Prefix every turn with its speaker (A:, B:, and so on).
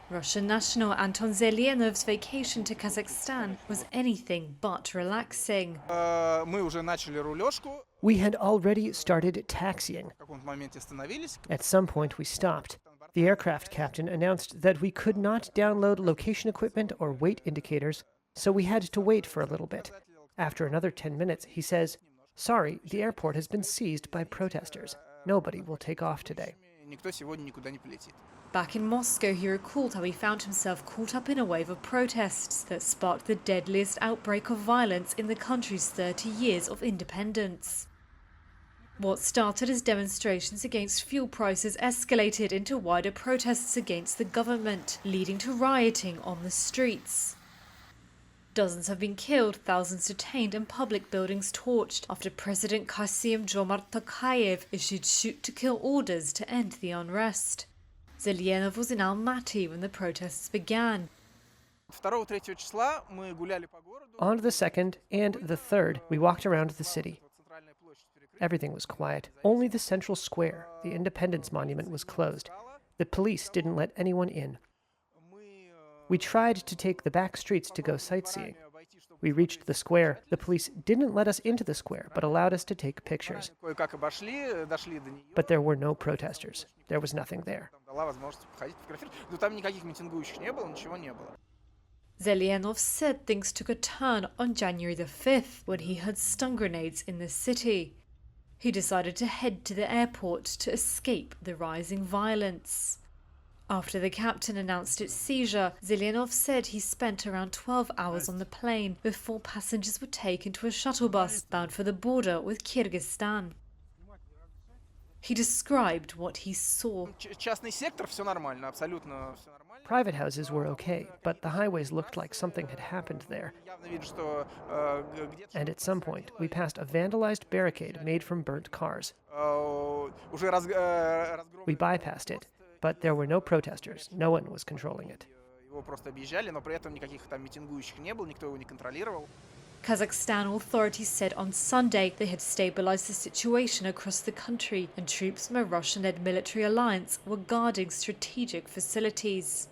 A: Russian national Anton Zelyanov's vacation to Kazakhstan was anything but relaxing.
B: We had already started taxiing. At some point, we stopped. The aircraft captain announced that we could not download location equipment or weight indicators, so we had to wait for a little bit. After another 10 minutes, he says, "Sorry, the airport has been seized by protesters. Nobody will take off today."
A: Back in Moscow, he recalled how he found himself caught up in a wave of protests that sparked the deadliest outbreak of violence in the country's 30 years of independence. What started as demonstrations against fuel prices escalated into wider protests against the government, leading to rioting on the streets. Dozens have been killed, thousands detained and public buildings torched after President Kassym-Jomart Tokayev issued shoot-to-kill orders to end the unrest. Zelyanov was in Almaty when the protests began.
B: On the 2nd and the 3rd, we walked around the city. Everything was quiet. Only the central square, the Independence Monument, was closed. The police didn't let anyone in. We tried to take the back streets to go sightseeing. We reached the square. The police didn't let us into the square, but allowed us to take pictures. But there were no protesters. There was nothing there.
A: Zelyanov said things took a turn on January the 5th when he heard stun grenades in the city. He decided to head to the airport to escape the rising violence. After the captain announced its seizure, Zelyanov said he spent around 12 hours on the plane before passengers were taken to a shuttle bus bound for the border with Kyrgyzstan. He described what he saw.
B: Private houses were okay, but the highways looked like something had happened there. And at some point, we passed a vandalized barricade made from burnt cars. We bypassed it, but there were no protesters. No one was controlling it.
A: Kazakhstan authorities said on Sunday they had stabilized the situation across the country and troops from a Russian-led military alliance were guarding strategic facilities.